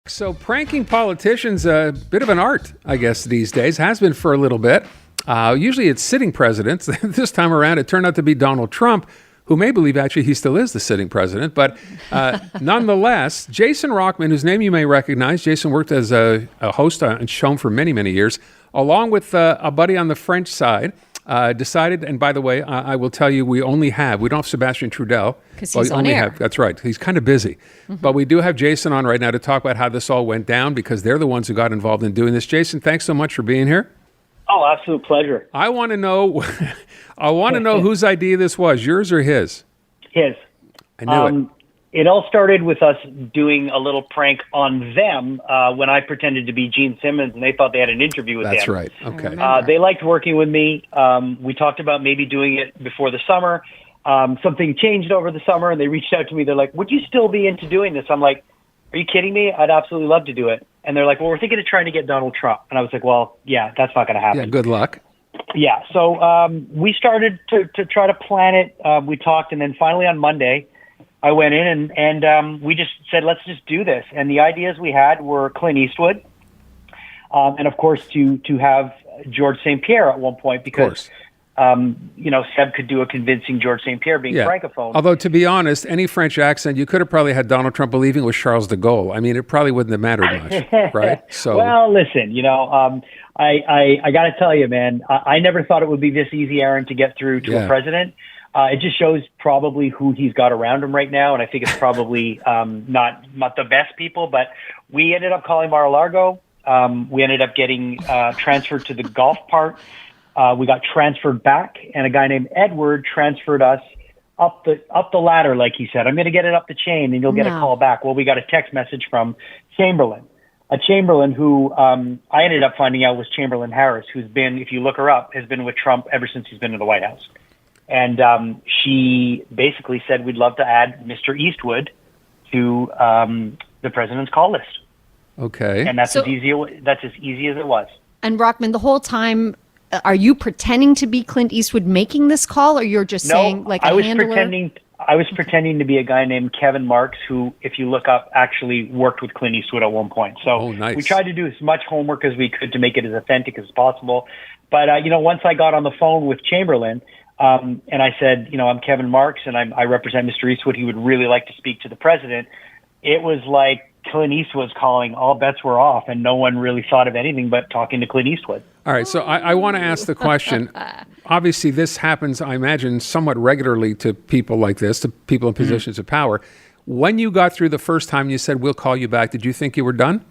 So pranking politicians, a bit of an art, I guess, these days. Has been for a little bit. Usually it's sitting presidents. This time around, it turned out to be Donald Trump, who may believe actually he still is the sitting president. But nonetheless, Jason Rockman, whose name you may recognize. Jason worked as a host on show for many, many years, along with a buddy on the French side. Decided, and by the way, I will tell you, we don't have Sebastian Trudel. Because he's on air. That's right. He's kind of busy. But we do have Jason on right now to talk about how this all went down, because they're the ones who got involved in doing this. Jason, thanks so much for being here. Oh, absolute pleasure. I want to know, whose idea this was, yours or his? His. I knew it. It all started with us doing a little prank on them when I pretended to be Gene Simmons, and they thought they had an interview with That's him. right. Okay. They liked working with me. We talked about maybe doing it before the summer. Something changed over the summer, and they reached out to me. They're like, would you still be into doing this? I'm like, are you kidding me? I'd absolutely love to do it. And they're like, well, we're thinking of trying to get Donald Trump. And I was like, well, yeah, that's not going to happen. Yeah, good luck. Yeah, so we started to try to plan it. We talked, and then finally on Monday, I went in and we just said, let's just do this. And the ideas we had were Clint Eastwood, and of course to have George St. Pierre at one point, because Seb could do a convincing George St. Pierre being francophone. Although, to be honest, any French accent, you could have probably had Donald Trump believing it was Charles de Gaulle. I mean, it probably wouldn't have mattered much, right? So, well, listen, I got to tell you, man, I never thought it would be this easy, Aaron, to get through to a president. It just shows probably who he's got around him right now, and I think it's probably not the best people. But we ended up calling Mar-a-Lago. We ended up getting transferred to the golf part. We got transferred back, and a guy named Edward transferred us up the ladder, like he said. I'm going to get it up the chain, and you'll get a call back. Well, we got a text message from Chamberlain, who I ended up finding out was Chamberlain Harris, who's been, if you look her up, has been with Trump ever since he's been in the White House. And she basically said, we'd love to add Mr. Eastwood to the president's call list. Okay. And that's as easy as it was. And Rockman, the whole time, are you pretending to be Clint Eastwood making this call, or you're just saying like a handler? I was pretending to be a guy named Kevin Marks, who, if you look up, actually worked with Clint Eastwood at one point. So we tried to do as much homework as we could to make it as authentic as possible. But, once I got on the phone with Chamberlain, and I said, I'm Kevin Marks, and I represent Mr. Eastwood. He would really like to speak to the president. It was like Clint Eastwood's calling. All bets were off, and no one really thought of anything but talking to Clint Eastwood. All right, so I want to ask the question. Obviously, this happens, I imagine, somewhat regularly to people like this, to people in positions of power. When you got through the first time, you said, we'll call you back. Did you think you were done?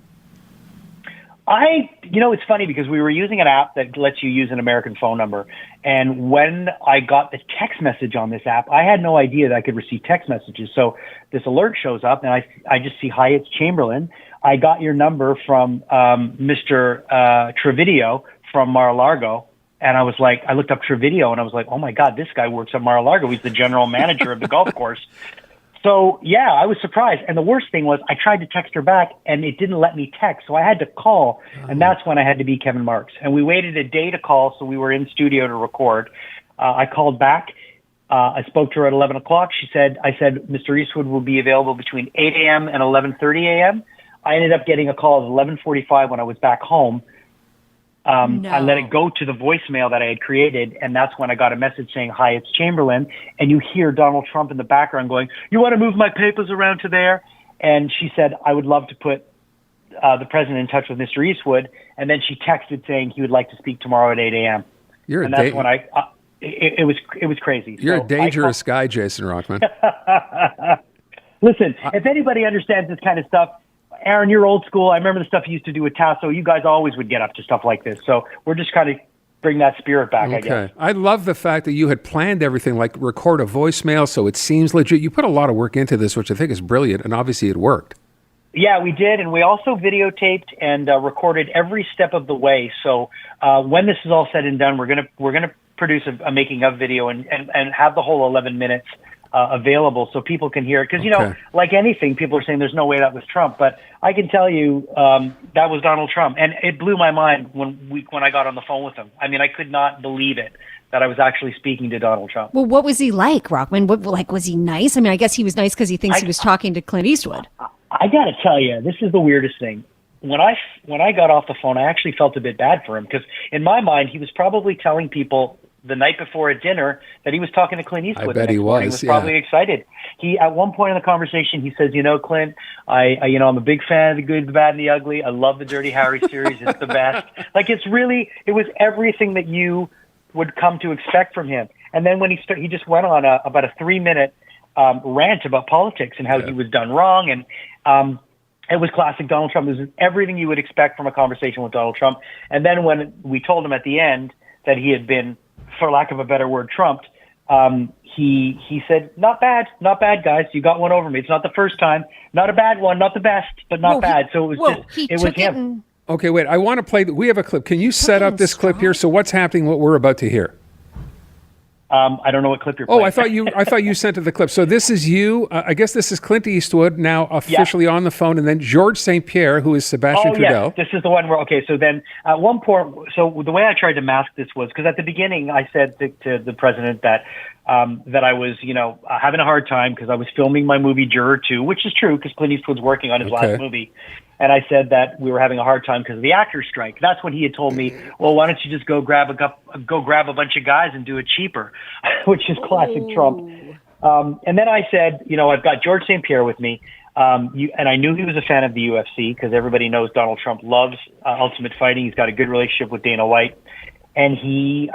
It's funny because we were using an app that lets you use an American phone number. And when I got the text message on this app, I had no idea that I could receive text messages. So this alert shows up and I just see, hi, it's Chamberlain. I got your number from Mr. Trevidio from Mar-a-Lago. And I was like, I looked up Trevidio and I was like, oh my God, this guy works at Mar-a-Lago. He's the general manager of the golf course. So, yeah, I was surprised. And the worst thing was I tried to text her back, and it didn't let me text. So I had to call, and that's when I had to be Kevin Marks. And we waited a day to call, so we were in studio to record. I called back. I spoke to her at 11 o'clock. I said, Mr. Eastwood will be available between 8 a.m. and 11:30 a.m. I ended up getting a call at 11:45 when I was back home. I let it go to the voicemail that I had created, and that's when I got a message saying, hi, it's Chamberlain, and you hear Donald Trump in the background going, you want to move my papers around to there? And she said, I would love to put the president in touch with Mr. Eastwood, and then she texted saying he would like to speak tomorrow at 8 a.m. And that's when it was crazy. You're a dangerous guy, Jason Rockman. Listen, if anybody understands this kind of stuff, Aaron, you're old school. I remember the stuff you used to do with Tasso. You guys always would get up to stuff like this. So we're just kind of bring that spirit back, I guess. I love the fact that you had planned everything, like record a voicemail so it seems legit. You put a lot of work into this, which I think is brilliant, and obviously it worked. Yeah, we did, and we also videotaped and recorded every step of the way. So when this is all said and done, we're gonna produce a making of video and have the whole 11 minutes available so people can hear it. Because, like anything, people are saying there's no way that was Trump. But I can tell you that was Donald Trump. And it blew my mind when I got on the phone with him. I mean, I could not believe it, that I was actually speaking to Donald Trump. Well, what was he like, Rockman? Was he nice? I mean, I guess he was nice because he thinks he was talking to Clint Eastwood. I got to tell you, this is the weirdest thing. When I got off the phone, I actually felt a bit bad for him because in my mind, he was probably telling people the night before at dinner that he was talking to Clint Eastwood. I bet he was. He was probably excited. He, at one point in the conversation, he says, Clint, I'm a big fan of The Good, the Bad, and the Ugly. I love the Dirty Harry series. It's the best. Like, it was everything that you would come to expect from him. And then when he just went on about a 3-minute rant about politics and how he was done wrong. And it was classic Donald Trump. It was everything you would expect from a conversation with Donald Trump. And then when we told him at the end that he had been, for lack of a better word, trumped, he said, not bad, guys. You got one over me. It's not the first time. Not a bad one, not the best, but not bad. So it was it was him. Okay, wait. I want to play. We have a clip. Can you set up this clip here? So what's happening? What we're about to hear? I don't know what clip you're playing. Oh, I thought you sent it the clip. So this is you. I guess this is Clint Eastwood now officially on the phone, and then George St. Pierre, who is Sebastian Trudeau. This is the one where, so then at one point, so the way I tried to mask this was, because at the beginning I said to the president that I was, having a hard time because I was filming my movie Juror 2, which is true because Clint Eastwood's working on his last movie. And I said that we were having a hard time because of the actors' strike. That's when he had told me, well, why don't you just go grab a bunch of guys and do it cheaper, which is classic Trump. And then I said, I've got George St. Pierre with me. And I knew he was a fan of the UFC because everybody knows Donald Trump loves Ultimate Fighting. He's got a good relationship with Dana White. And he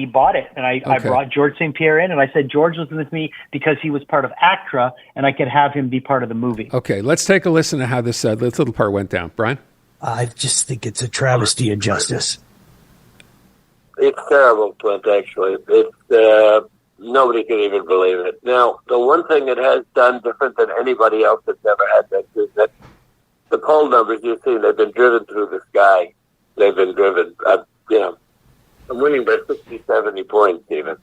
bought it. And I brought George St. Pierre in, and I said George was with me because he was part of ACTRA, and I could have him be part of the movie. Okay, let's take a listen to how this little part went down. Brian? I just think it's a travesty of justice. It's terrible, Clint, actually. It's nobody can even believe it. Now, the one thing it has done different than anybody else that's ever had this is that the poll numbers you've seen, they've been driven through the sky. They've been driven, I'm winning by 60, 70 points even.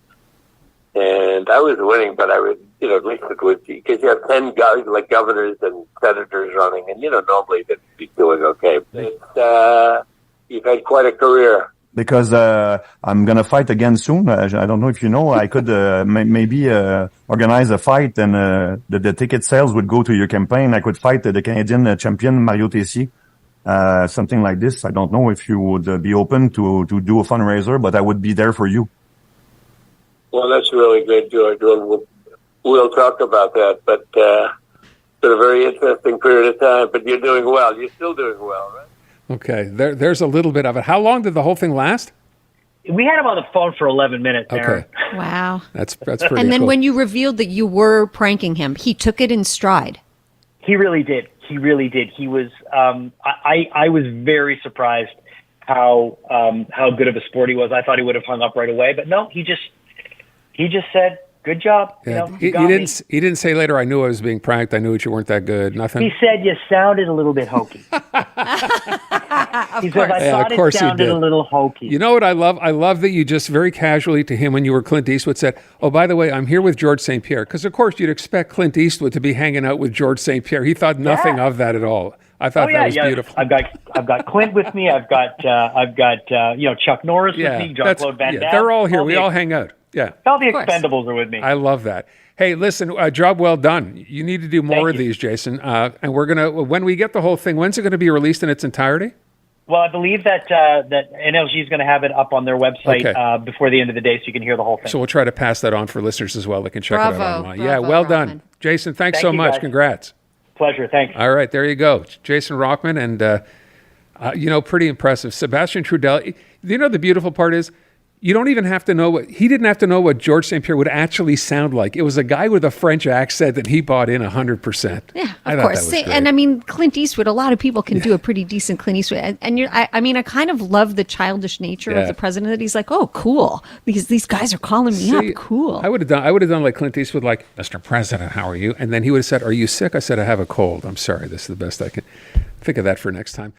And I was winning, but I would, at least it would be, because you have 10 guys like governors and senators running, and, normally they'd be doing okay. It's, you've had quite a career. Because I'm going to fight again soon. I don't know if you know, I could maybe organize a fight, and the ticket sales would go to your campaign. I could fight the Canadian champion, Mario Tessier. Something like this. I don't know if you would be open to do a fundraiser, but I would be there for you. Well, that's really good, George. We'll talk about that, but it's been a very interesting period of time, but you're doing well. You're still doing well, right? Okay, there's a little bit of it. How long did the whole thing last? We had him on the phone for 11 minutes, Aaron. Okay. Wow. That's pretty And then cool. when you revealed that you were pranking him, he took it in stride. He really did. He really did. He was. I was very surprised how good of a sport he was. I thought he would have hung up right away, but no. He just said, "Good job." Yeah. He didn't say later, "I knew I was being pranked. I knew that you weren't that good." Nothing. He said you sounded a little bit hokey. He said, I thought it sounded a little hokey. You know what I love? I love that you just very casually to him when you were Clint Eastwood said, "Oh, by the way, I'm here with George St. Pierre." Because of course you'd expect Clint Eastwood to be hanging out with George St. Pierre. He thought nothing of that at all. I thought that was beautiful. I've got Clint with me. I've got Chuck Norris with me. Jean-Claude Van Damme. They're all here. We all hang out. Yeah. All the Expendables are with me. I love that. Hey, listen, job well done. You need to do more of these, Jason. And we're gonna when we get the whole thing. When's it going to be released in its entirety? Well, I believe that NLG is going to have it up on their website before the end of the day, so you can hear the whole thing. So we'll try to pass that on for listeners as well. They can check it out online. Bravo, well Rockman. done, Jason. Thanks so much. Guys. Congrats. Pleasure. Thanks. All right, there you go, Jason Rockman, and pretty impressive. Sebastian Trudeau. The beautiful part is, you don't even have to know he didn't have to know what George St. Pierre would actually sound like. It was a guy with a French accent that he bought in 100%. Yeah, of course. And I mean, Clint Eastwood, a lot of people can do a pretty decent Clint Eastwood. And I kind of love the childish nature of the president, that he's like, oh, cool. Because these guys are calling me up. Cool. I would have done like Clint Eastwood, like, Mr. President, how are you? And then he would have said, are you sick? I said, I have a cold. I'm sorry. This is the best I can think of that for next time.